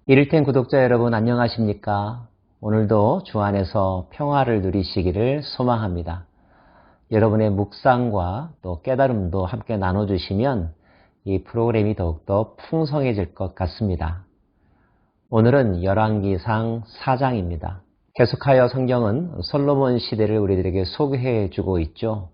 이를텐 구독자 여러분 안녕하십니까? 오늘도 주 안에서 평화를 누리시기를 소망합니다. 여러분의 묵상과 또 깨달음도 함께 나눠주시면 이 프로그램이 더욱더 풍성해질 것 같습니다. 오늘은 열왕기상 4장입니다. 계속하여 성경은 솔로몬 시대를 우리들에게 소개해 주고 있죠.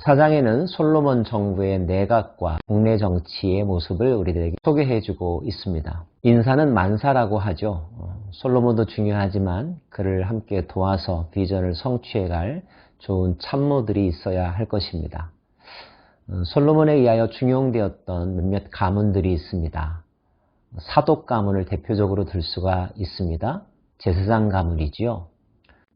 4장에는 솔로몬 정부의 내각과 국내 정치의 모습을 우리들에게 소개해 주고 있습니다. 인사는 만사라고 하죠. 솔로몬도 중요하지만 그를 함께 도와서 비전을 성취해갈 좋은 참모들이 있어야 할 것입니다. 솔로몬에 의하여 중용되었던 몇몇 가문들이 있습니다. 사독 가문을 대표적으로 들 수가 있습니다. 제사장 가문이지요.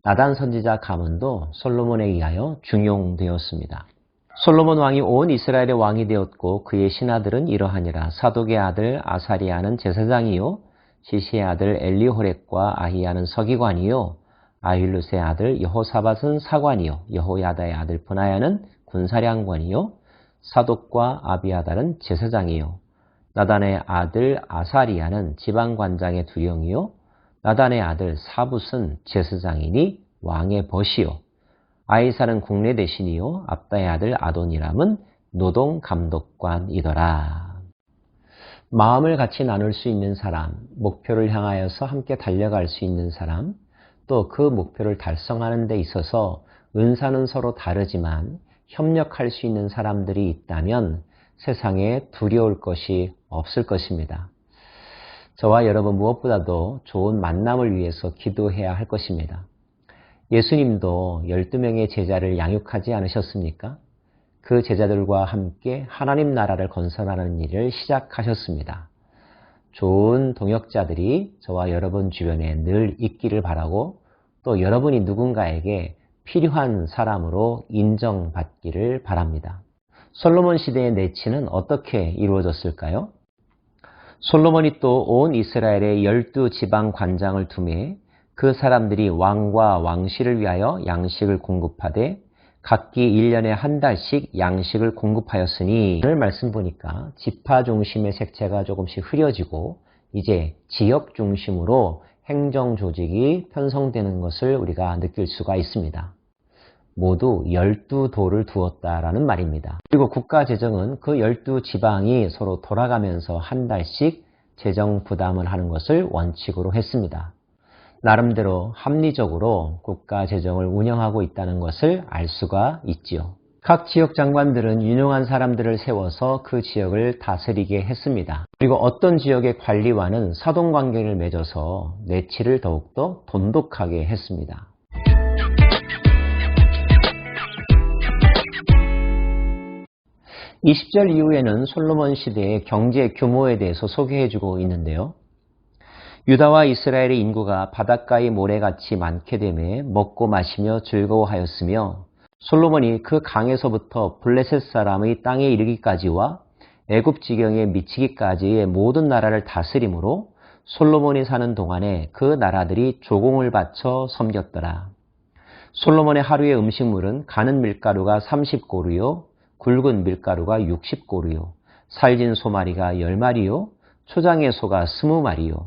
나단 선지자 가문도 솔로몬에 의하여 중용되었습니다. 솔로몬 왕이 온 이스라엘의 왕이 되었고 그의 신하들은 이러하니라. 사독의 아들 아사리아는 제사장이요, 시시의 아들 엘리호렉과 아히야는 서기관이요, 아힐룻의 아들 여호사밧은 사관이요, 여호야다의 아들 브나야는 군사량관이요, 사독과 아비아달은 제사장이요, 나단의 아들 아사리아는 지방관장의 두령이요, 나단의 아들 사붓은 제사장이니 왕의 벗이요, 아이살은 국내 대신이요, 압다의 아들 아도니람은 노동감독관이더라. 마음을 같이 나눌 수 있는 사람, 목표를 향하여서 함께 달려갈 수 있는 사람, 또 그 목표를 달성하는 데 있어서 은사는 서로 다르지만 협력할 수 있는 사람들이 있다면 세상에 두려울 것이 없을 것입니다. 저와 여러분 무엇보다도 좋은 만남을 위해서 기도해야 할 것입니다. 예수님도 12명의 제자를 양육하지 않으셨습니까? 그 제자들과 함께 하나님 나라를 건설하는 일을 시작하셨습니다. 좋은 동역자들이 저와 여러분 주변에 늘 있기를 바라고 또 여러분이 누군가에게 필요한 사람으로 인정받기를 바랍니다. 솔로몬 시대의 내치는 어떻게 이루어졌을까요? 솔로몬이 또 온 이스라엘의 12지방 관장을 두매 그 사람들이 왕과 왕실을 위하여 양식을 공급하되 각기 1년에 한 달씩 양식을 공급하였으니 오늘 말씀 보니까 지파 중심의 색채가 조금씩 흐려지고 이제 지역 중심으로 행정 조직이 편성되는 것을 우리가 느낄 수가 있습니다. 모두 12도를 두었다라는 말입니다. 그리고 국가 재정은 그 12지방이 서로 돌아가면서 한 달씩 재정 부담을 하는 것을 원칙으로 했습니다. 나름대로 합리적으로 국가 재정을 운영하고 있다는 것을 알 수가 있지요. 각 지역 장관들은 유능한 사람들을 세워서 그 지역을 다스리게 했습니다. 그리고 어떤 지역의 관리와는 사돈관계를 맺어서 내치를 더욱더 돈독하게 했습니다. 20절 이후에는 솔로몬 시대의 경제 규모에 대해서 소개해주고 있는데요. 유다와 이스라엘의 인구가 바닷가의 모래같이 많게 되매 먹고 마시며 즐거워하였으며 솔로몬이 그 강에서부터 블레셋 사람의 땅에 이르기까지와 애굽 지경에 미치기까지의 모든 나라를 다스림으로 솔로몬이 사는 동안에 그 나라들이 조공을 바쳐 섬겼더라. 솔로몬의 하루의 음식물은 가는 밀가루가 30고루요, 굵은 밀가루가 60고루요, 살진 소마리가 10마리요, 초장의 소가 20마리요,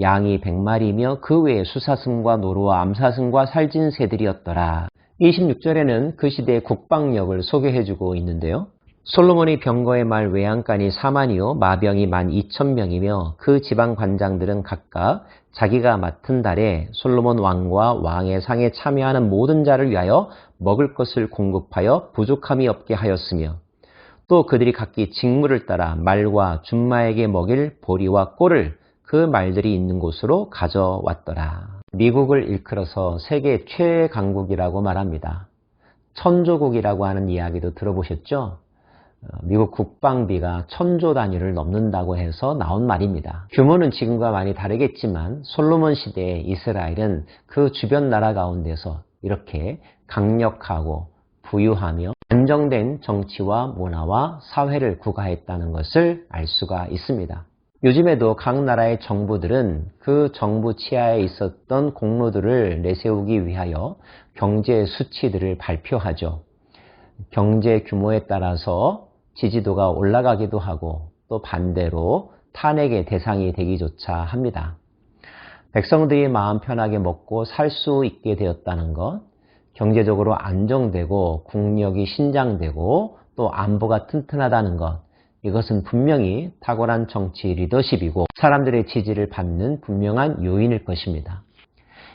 양이 100마리며 그 외에 수사슴과 노루와 암사슴과 살진 새들이었더라. 26절에는 그 시대의 국방력을 소개해주고 있는데요. 솔로몬의 병거의 말 외양간이 4만이요 마병이 12,000명이며 그 지방 관장들은 각각 자기가 맡은 달에 솔로몬 왕과 왕의 상에 참여하는 모든 자를 위하여 먹을 것을 공급하여 부족함이 없게 하였으며 또 그들이 각기 직무를 따라 말과 준마에게 먹일 보리와 꼴을 그 말들이 있는 곳으로 가져왔더라. 미국을 일컬어서 세계 최강국이라고 말합니다. 천조국이라고 하는 이야기도 들어보셨죠? 미국 국방비가 1000조 단위를 넘는다고 해서 나온 말입니다. 규모는 지금과 많이 다르겠지만 솔로몬 시대의 이스라엘은 그 주변 나라 가운데서 이렇게 강력하고 부유하며 안정된 정치와 문화와 사회를 구가했다는 것을 알 수가 있습니다. 요즘에도 각 나라의 정부들은 그 정부 치하에 있었던 공로들을 내세우기 위하여 경제 수치들을 발표하죠. 경제 규모에 따라서 지지도가 올라가기도 하고 또 반대로 탄핵의 대상이 되기조차 합니다. 백성들이 마음 편하게 먹고 살 수 있게 되었다는 것, 경제적으로 안정되고 국력이 신장되고 또 안보가 튼튼하다는 것, 이것은 분명히 탁월한 정치 리더십이고 사람들의 지지를 받는 분명한 요인일 것입니다.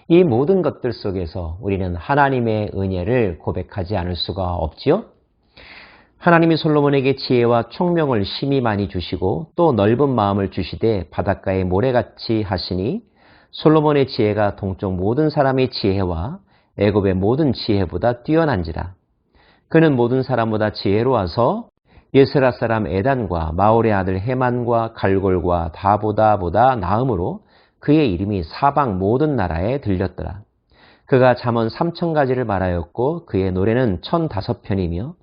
이 모든 것들 속에서 우리는 하나님의 은혜를 고백하지 않을 수가 없지요. 하나님이 솔로몬에게 지혜와 총명을 심히 많이 주시고 또 넓은 마음을 주시되 바닷가의 모래같이 하시니 솔로몬의 지혜가 동쪽 모든 사람의 지혜와 애굽의 모든 지혜보다 뛰어난지라. 그는 모든 사람보다 지혜로워서 예스라 사람 에단과 마올의 아들 헤만과 갈골과 다보다보다 나음으로 그의 이름이 사방 모든 나라에 들렸더라. 그가 잠언 3000가지를 말하였고 그의 노래는 1005편이며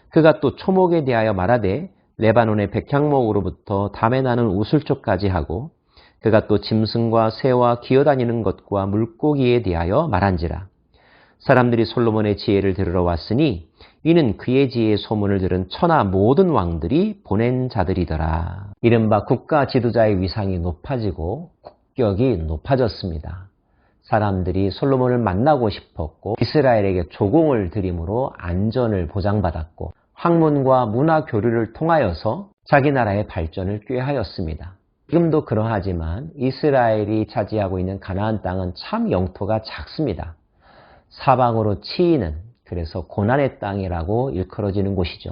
그가 또 초목에 대하여 말하되 레바논의 백향목으로부터 담에 나는 우슬초까지 하고 그가 또 짐승과 새와 기어다니는 것과 물고기에 대하여 말한지라. 사람들이 솔로몬의 지혜를 들으러 왔으니 이는 그의 지혜의 소문을 들은 천하 모든 왕들이 보낸 자들이더라. 이른바 국가 지도자의 위상이 높아지고 국격이 높아졌습니다. 사람들이 솔로몬을 만나고 싶었고 이스라엘에게 조공을 드림으로 안전을 보장받았고 학문과 문화 교류를 통하여서 자기 나라의 발전을 꾀하였습니다. 지금도 그러하지만 이스라엘이 차지하고 있는 가나안 땅은 참 영토가 작습니다. 사방으로 치이는, 그래서 고난의 땅이라고 일컬어지는 곳이죠.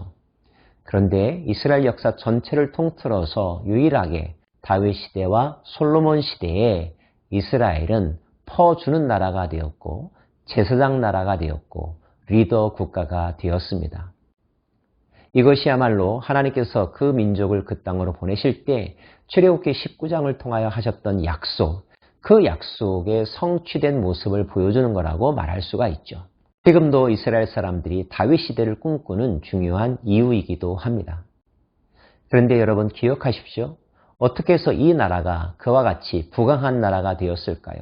그런데 이스라엘 역사 전체를 통틀어서 유일하게 다윗 시대와 솔로몬 시대에 이스라엘은 퍼주는 나라가 되었고 제사장 나라가 되었고 리더 국가가 되었습니다. 이것이야말로 하나님께서 그 민족을 그 땅으로 보내실 때 출애굽기 19장을 통하여 하셨던 약속, 그 약속의 성취된 모습을 보여주는 거라고 말할 수가 있죠. 지금도 이스라엘 사람들이 다윗 시대를 꿈꾸는 중요한 이유이기도 합니다. 그런데 여러분 기억하십시오. 어떻게 해서 이 나라가 그와 같이 부강한 나라가 되었을까요?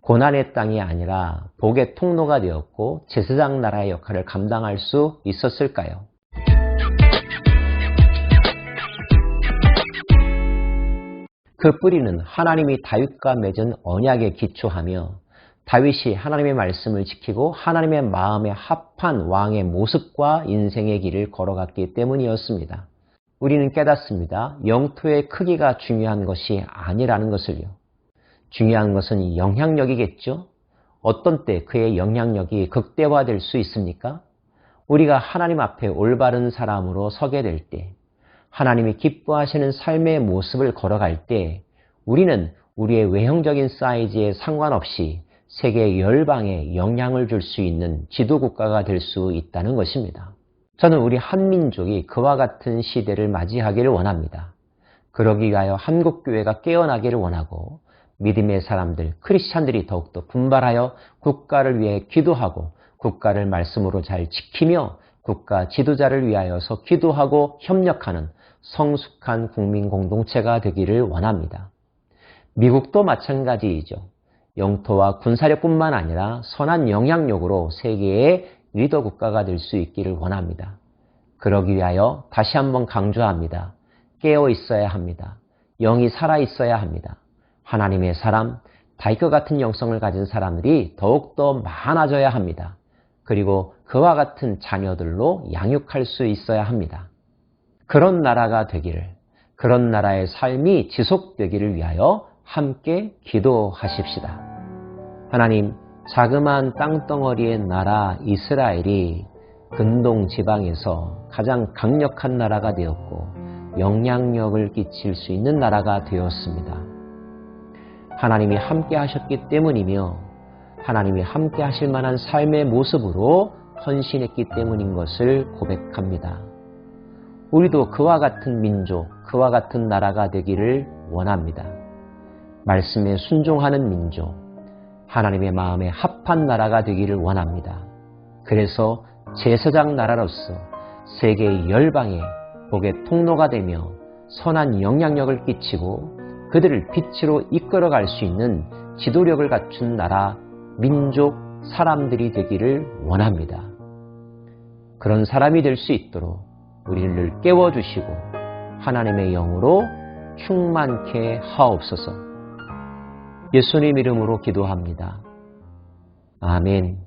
고난의 땅이 아니라 복의 통로가 되었고 제사장 나라의 역할을 감당할 수 있었을까요? 그 뿌리는 하나님이 다윗과 맺은 언약에 기초하며 다윗이 하나님의 말씀을 지키고 하나님의 마음에 합한 왕의 모습과 인생의 길을 걸어갔기 때문이었습니다. 우리는 깨닫습니다. 영토의 크기가 중요한 것이 아니라는 것을요. 중요한 것은 영향력이겠죠. 어떤 때 그의 영향력이 극대화될 수 있습니까? 우리가 하나님 앞에 올바른 사람으로 서게 될 때, 하나님이 기뻐하시는 삶의 모습을 걸어갈 때 우리는 우리의 외형적인 사이즈에 상관없이 세계 열방에 영향을 줄 수 있는 지도국가가 될 수 있다는 것입니다. 저는 우리 한민족이 그와 같은 시대를 맞이하기를 원합니다. 그러기 위하여 한국교회가 깨어나기를 원하고 믿음의 사람들, 크리스찬들이 더욱더 분발하여 국가를 위해 기도하고 국가를 말씀으로 잘 지키며 국가 지도자를 위하여서 기도하고 협력하는 성숙한 국민 공동체가 되기를 원합니다. 미국도 마찬가지이죠. 영토와 군사력뿐만 아니라 선한 영향력으로 세계의 리더 국가가 될 수 있기를 원합니다. 그러기 위하여 다시 한번 강조합니다. 깨어 있어야 합니다. 영이 살아 있어야 합니다. 하나님의 사람, 다윗과 같은 영성을 가진 사람들이 더욱더 많아져야 합니다. 그리고 그와 같은 자녀들로 양육할 수 있어야 합니다. 그런 나라가 되기를, 그런 나라의 삶이 지속되기를 위하여 함께 기도하십시다. 하나님, 자그마한 땅덩어리의 나라 이스라엘이 근동 지방에서 가장 강력한 나라가 되었고 영향력을 끼칠 수 있는 나라가 되었습니다. 하나님이 함께 하셨기 때문이며 하나님이 함께 하실 만한 삶의 모습으로 헌신했기 때문인 것을 고백합니다. 우리도 그와 같은 민족, 그와 같은 나라가 되기를 원합니다. 말씀에 순종하는 민족, 하나님의 마음에 합한 나라가 되기를 원합니다. 그래서 제사장 나라로서 세계의 열방에 복의 통로가 되며 선한 영향력을 끼치고 그들을 빛으로 이끌어갈 수 있는 지도력을 갖춘 나라, 민족, 사람들이 되기를 원합니다. 그런 사람이 될 수 있도록 우리를 깨워주시고 하나님의 영으로 충만케 하옵소서. 예수님 이름으로 기도합니다. 아멘.